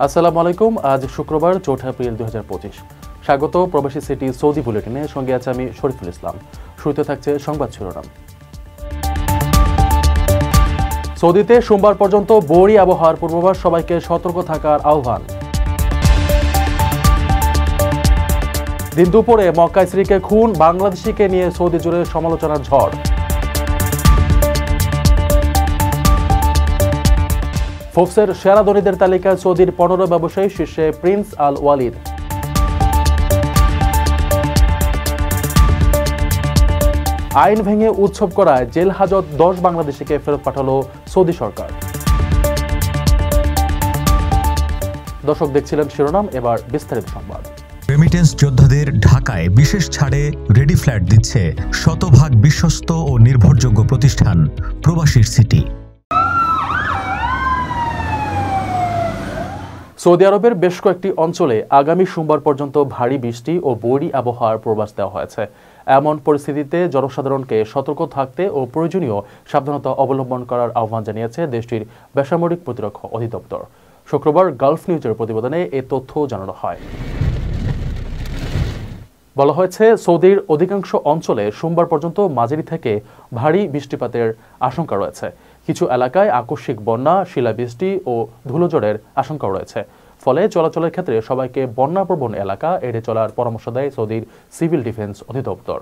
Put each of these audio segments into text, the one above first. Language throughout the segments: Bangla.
আসসালামু আলাইকুম। আজ শুক্রবার 4 এপ্রিল 2025। স্বাগত প্রবাসী সিটি সৌদি বুলেটিনে। সঙ্গে আছে আমি শরীফুল ইসলাম। শুরুতে থাকছে সংবাদ শিরোনাম। সৌদিতে সোমবার পর্যন্ত বৈরী আবহাওয়ার পূর্বাভাস, সবাইকে সতর্ক থাকার আহ্বান। দিন দুপুরে মক্কায় স্ত্রীকে খুন, বাংলাদেশিকে নিয়ে সৌদি জুড়ে সমালোচনার ঝড়। ফোর্বসের সেরা ধনীদের তালিকায় সৌদির 15 ব্যবসায়ী, শীর্ষে প্রিন্স আল ওয়ালিদ। আইন ভেঙে উৎসব করায় জেল হাজত 10 বাংলাদেশিকে ফেরত পাঠালো সৌদি সরকার। দর্শক, দেখছিলেন শিরোনাম, এবার বিস্তারিত সংবাদ। রেমিটেন্স যোদ্ধাদের ঢাকায় বিশেষ ছাড়ে রেডি ফ্ল্যাট দিচ্ছে শতভাগ বিশ্বস্ত ও নির্ভরযোগ্য প্রতিষ্ঠান প্রবাসীর সিটি। সৌদি আরবের বেশ কয়েকটি অঞ্চলে আগামী সোমবার পর্যন্ত ভারী বৃষ্টি ও বৈরী আবহাওয়ার পূর্বাভাস দেওয়া হয়েছে। এমন পরিস্থিতিতে জনসাধারণকে সতর্ক থাকতে ও প্রয়োজনীয় সাবধানতা অবলম্বন করার আহ্বান জানিয়েছে দেশটির বেসামরিক প্রতিরক্ষা অধিদপ্তর। শুক্রবার গালফ নিউজের প্রতিবেদনে এ তথ্য জানানো হয়। বলা হয়েছে, সৌদির অধিকাংশ অঞ্চলে সোমবার পর্যন্ত মাঝারি থেকে ভারী বৃষ্টিপাতের আশঙ্কা রয়েছে। কিছু এলাকায় আকস্মিক বন্যা, শিলাবৃষ্টি ও ধুলোঝড়ের আশঙ্কা রয়েছে। ফলে চলাচলের ক্ষেত্রে সবাইকে বন্যাপ্রবণ এলাকা এড়িয়ে চলার পরামর্শ দেয় সৌদির সিভিল ডিফেন্স অধিদপ্তর।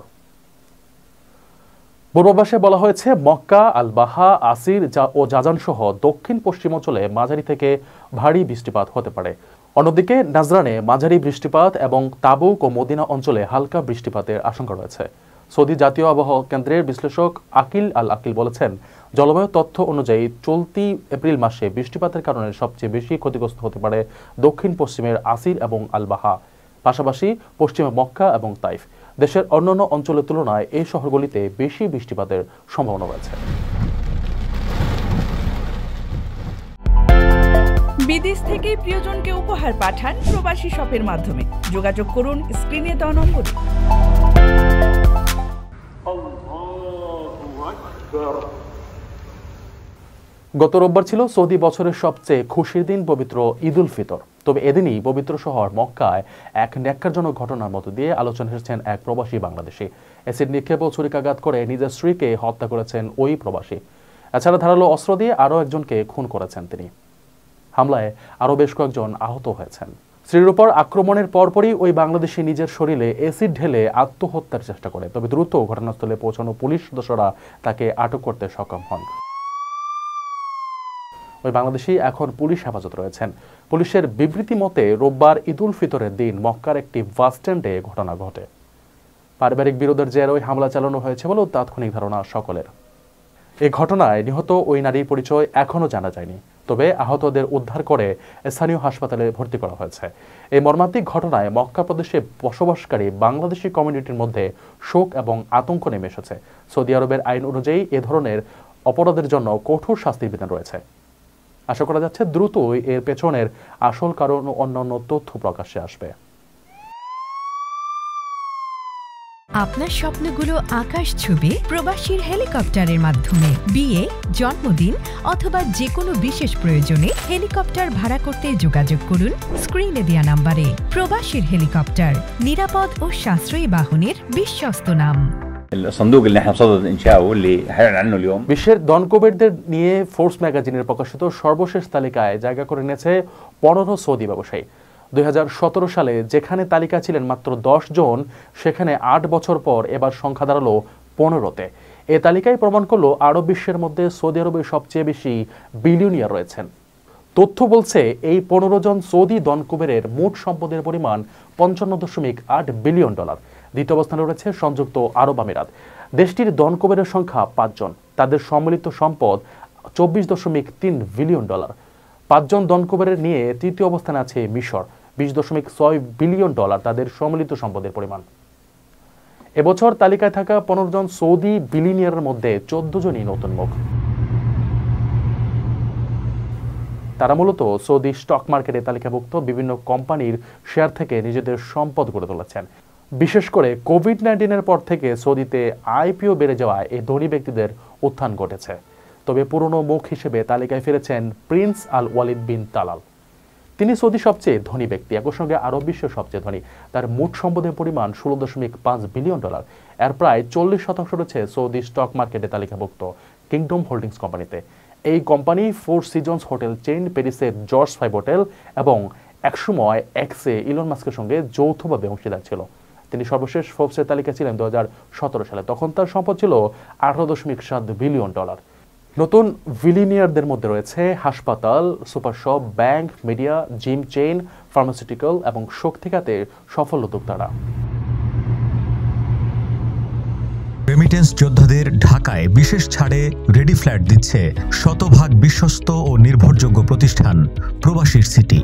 পূর্বাভাসে বলা হয়েছে, মক্কা, আল বাহা, আসির ও জাজান সহ দক্ষিণ পশ্চিম অঞ্চলে মাঝারি থেকে ভারী বৃষ্টিপাত হতে পারে। অন্যদিকে নাজরানে মাঝারি বৃষ্টিপাত এবং তাবুক ও মদিনা অঞ্চলে হালকা বৃষ্টিপাতের আশঙ্কা রয়েছে। সৌদি জাতীয় আবহাওয়া কেন্দ্রের বিশ্লেষক আকিল আল আকিল বলেছেন, জলবায়ু তথ্য অনুযায়ী চলতি এপ্রিল মাসে বৃষ্টিপাতের কারণে সবচেয়ে বেশি ক্ষতিগ্রস্ত হতে পারে দক্ষিণ পশ্চিমের আসির এবং আল বাহা, পাশাপাশি পশ্চিমে মক্কা এবং তাইফ। দেশের অন্যান্য অঞ্চলের তুলনায় এই শহরগুলিতে বেশি বৃষ্টিপাতের সম্ভাবনা রয়েছে। বিদেশ থেকে প্রিয়জনকে উপহার পাঠান প্রবাসী শপের মাধ্যমে। যোগাযোগ করুন স্ক্রিনে দেওয়া নম্বরে। গত রোববার ছিল সৌদি বছরের সবচেয়ে খুশির দিন, পবিত্র ঈদ উল ফিতর। তবে এদিনই পবিত্র শহর মক্কায় এক ন্যাক্কারজনক ঘটনার মধ্য দিয়ে আলোচনা এসেছেন এক প্রবাসী বাংলাদেশি। অ্যাসিড নিক্ষেপ ও ছুরিকাঘাত করে নিজের স্ত্রীকে হত্যা করেছেন ওই প্রবাসী। এছাড়া ধারালো অস্ত্র দিয়ে আরও একজনকে খুন করেছেন তিনি। হামলায় আরও বেশ কয়েকজন আহত হয়েছেন। স্ত্রীর উপর আক্রমণের পরপরই ওই বাংলাদেশি নিজের শরীরে অ্যাসিড ঢেলে আত্মহত্যার চেষ্টা করে। তবে দ্রুত ঘটনাস্থলে পৌঁছানো পুলিশ সদস্যরা তাকে আটক করতে সক্ষম হন। ওই বাংলাদেশি এখন পুলিশ হেফাজতে রয়েছেন। পুলিশের বিবৃতি মতে, রোববার ঈদ উল ফিতরের দিন মক্কার একটি বাস স্ট্যান্ডে ঘটনা ঘটে। পারিবারিক বিরোধের জেরে ওই হামলা চালানো হয়েছে বলেও তাৎক্ষণিক ধারণা সকলের। এই ঘটনায় নিহত ওই নারীর পরিচয় এখনও জানা যায়নি। তবে আহতদের উদ্ধার করে স্থানীয় হাসপাতালে ভর্তি করা হয়েছে। এই মর্মান্তিক ঘটনায় মক্কা প্রদেশে বসবাসকারী বাংলাদেশি কমিউনিটির মধ্যে শোক এবং আতঙ্ক নেমে এসেছে। সৌদি আরবের আইন অনুযায়ী এ ধরনের অপরাধের জন্য কঠোর শাস্তির বিধান রয়েছে। আশা করা যাচ্ছে দ্রুতই এর পেছনের আসল কারণ ও অন্যান্য তথ্য প্রকাশ্যে আসবে। আপনার স্বপ্নগুলো আকাশ ছবি প্রবাসীর হেলিকপ্টারের মাধ্যমে। বিয়ে, জন্মদিন অথবা যে কোনো বিশেষ প্রয়োজনে হেলিকপ্টার ভাড়া করতে যোগাযোগ করুন স্ক্রিনে দেয়া নাম্বারে। প্রবাসীর হেলিকপ্টার, নিরাপদ ও সাশ্রয়ী বাহনের বিশ্বস্ত নাম। الصندوق اللي احنا بصدد انشاؤه اللي هيعلن عنه اليوم বিশ্বের দনকোবেরদের নিয়ে ফোর্বস ম্যাগাজিনের প্রকাশিত সর্বশেষ তালিকায় জায়গা করে নিয়েছে 15 সৌদি ব্যবসায়ী। 2017 সালে যেখানে তালিকা ছিলেন মাত্র 10 জন, সেখানে 8 বছর পর এবার সংখ্যা দাঁড়ালো 15-তে। এ তালিকায় প্রমাণ করলো আরব বিশ্বের মধ্যে সৌদি আরবে সবচেয়ে বেশি বিলিয়নিয়ার রয়েছেন। তথ্য বলছে, এই 15 জন সৌদি দনকুবেরের মোট সম্পদের পরিমাণ $55.8 বিলিয়ন। দ্বিতীয় অবস্থানে রয়েছে সংযুক্ত আরব আমিরাত। দেশটির দনকুবেরের সংখ্যা 5 জন। তাদের সম্মিলিত সম্পদ $24.3 বিলিয়ন। 5 জন দনকুবেরের নিয়ে তৃতীয় অবস্থানে আছে মিশর। $20.6 বিলিয়ন তাদের সম্মিলিত সম্পদের পরিমাণ। এবছর তালিকায় থাকা 15 জন সৌদি বিলিয়নিয়ারের মধ্যে 14 জনই নতুন মুখ। তারা মূলত সৌদি স্টক মার্কেটে তালিকাভুক্ত বিভিন্ন কোম্পানির শেয়ার থেকে নিজেদের সম্পদ গড়ে তুলেছেন। বিশেষ করে কোভিড-19 পর থেকে সৌদিতে আইপিও বেড়ে যাওয়ায় এই ধনী ব্যক্তিদের উত্থান ঘটেছে। তবে পুরনো মুখ হিসেবে তালিকায় ফিরেছেন প্রিন্স আল ওয়ালিদ বিন তালাল। তিনি সৌদি সবচেয়ে ধনী ব্যক্তি, একই সঙ্গে আরব বিশ্বের সবচেয়ে ধনী। তার মোট সম্পদের পরিমাণ $16.5 বিলিয়ন। এর প্রায় 40% রয়েছে সৌদি স্টক মার্কেটে তালিকাভুক্ত কিংডম হোল্ডিংস কোম্পানিতে। এই company four seasons hotel chain, প্যারিসের জর্জ 5 হোটেল এবং একসময় এক্সে ইলন মাস্কের সঙ্গে যৌথভাবে অংশীদার ছিল। তিনি সর্বশেষ ফোর্বসের তালিকা ছিলেন 2017 সালে। তখন তার সম্পদ ছিল $18.7 বিলিয়ন। নতুন বিলিয়নিয়ারদের মধ্যে রয়েছে হাসপাতাল, super shop, bank, media, gym chain, pharmaceutical এবং শক্তি খাতে সফল উদ্যোক্তারা। রেমিটেন্স যোদ্ধাদের ঢাকায় বিশেষ ছাড়ে রেডি ফ্ল্যাট দিচ্ছে শতভাগ বিশ্বস্ত ও নির্ভরযোগ্য প্রতিষ্ঠান প্রবাসীর সিটি।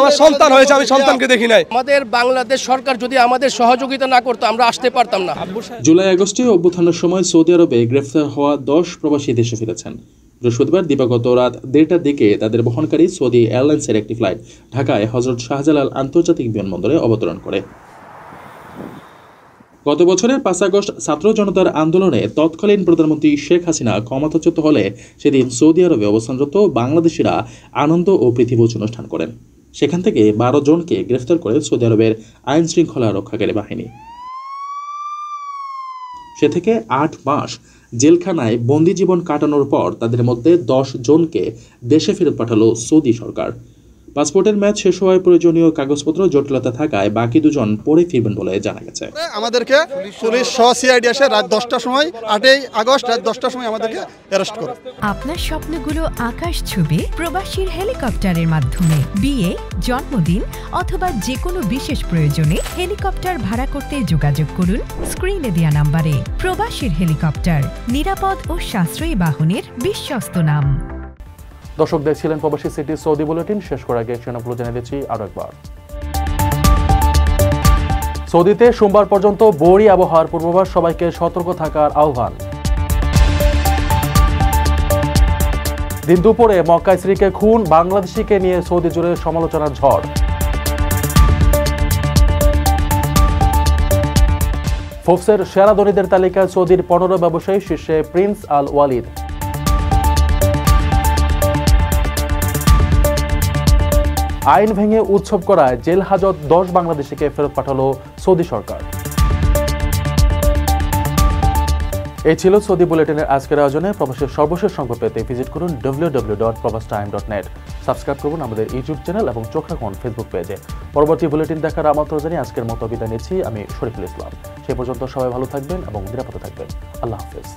আমার সন্তান হয়েছে, আমি সন্তানকে দেখি নাই। আমাদের বাংলাদেশ সরকার যদি আমাদের সহযোগিতা না করতো আমরা আসতে পারতাম না। জুলাই আগস্টে অভ্যুত্থানের সময় সৌদি আরবে গ্রেফতার হওয়া 10 প্রবাসী দেশে ফিরেছেন। বৃহস্পতিবার দিবাগত রাত 1:30টার দিকে তাদের বহনকারী সৌদি এয়ারলাইন্সের একটি ফ্লাইট ঢাকায় হযরত শাহজালাল আন্তর্জাতিক বিমানবন্দরে অবতরণ করে। গত বছরের 5 আগস্ট ছাত্র জনতার আন্দোলনে তৎকালীন প্রধানমন্ত্রী শেখ হাসিনা ক্ষমতাচ্যুত হলে সেদিন সৌদি আরবে অবস্থানরত বাংলাদেশিরা আনন্দ ও প্রীতিভোজ অনুষ্ঠান করেন। সেখান থেকে 12 জনকে গ্রেফতার করে সৌদি আরবের আইন শৃঙ্খলা রক্ষাকারী বাহিনী। সে থেকে 8 মাস জেলখানায় বন্দি জীবন কাটানোর পর তাদের মধ্যে 10 জনকে দেশে ফেরত পাঠালো সৌদি সরকার। পাসপোর্টের ম্যাচ শেষ হওয়ায় প্রয়োজনীয় কাগজপত্র জটিলতা থাকায় বাকি 2 জন পরে ফিরবেন বলে জানা গেছে। আমাদেরকে পুলিশ সহ সিআইডি এসে রাত 10টার সময় 8 আগস্ট রাত 10টার সময় আমাদেরকে অ্যারেস্ট করে। আপনার স্বপ্নগুলো আকাশ ছুবে প্রবাসীর হেলিকপ্টারের মাধ্যমে। বিয়ে, জন্মদিন অথবা যে কোনো বিশেষ প্রয়োজনে হেলিকপ্টার ভাড়া করতে যোগাযোগ করুন স্ক্রিনে দেয়া নাম্বারে। প্রবাসীর হেলিকপ্টার, নিরাপদ ও সাশ্রয়ী বাহনের বিশ্বস্ত নাম। দর্শক দেখছিলেন প্রবাসী সিটি সৌদি বুলেটিন। শেষ করার আগে শিরোনামগুলো জানিয়ে দিচ্ছি আরো একবার। সৌদিতে সোমবার পর্যন্ত বৈরী আবহাওয়ার পূর্বাভাস, সবাইকে সতর্ক থাকার আহ্বান। দিন দুপুরে মক্কায় স্ত্রীকে খুন, বাংলাদেশিকে নিয়ে সৌদি জুড়ে সমালোচনার ঝড়। ফোর্বসের সেরা ধনীদের তালিকায় সৌদির 15 ব্যবসায়ী, শীর্ষে প্রিন্স আল ওয়ালিদ। আইন ভেঙে উৎসব করায় জেল হাজত 10 বাংলাদেশিকে ফেরত পাঠালো সৌদি সরকার। এই ছিল সৌদি বুলেটিনের আজকের আয়োজনে। প্রবাসের সর্বশেষ সংবাদ পেতে ভিজিট করুন www.probastime.net। সাবস্ক্রাইব করুন আমাদের ইউটিউব চ্যানেল এবং চোখ রাখুন ফেসবুক পেজে। পরবর্তী বুলেটিন দেখার আমন্ত্রণ জানিয়ে আজকের মতো বিদায় নিচ্ছি আমি শরীফুল ইসলাম। সে পর্যন্ত সবাই ভালো থাকবেন এবং নিরাপদে থাকবেন। আল্লাহ হাফেজ।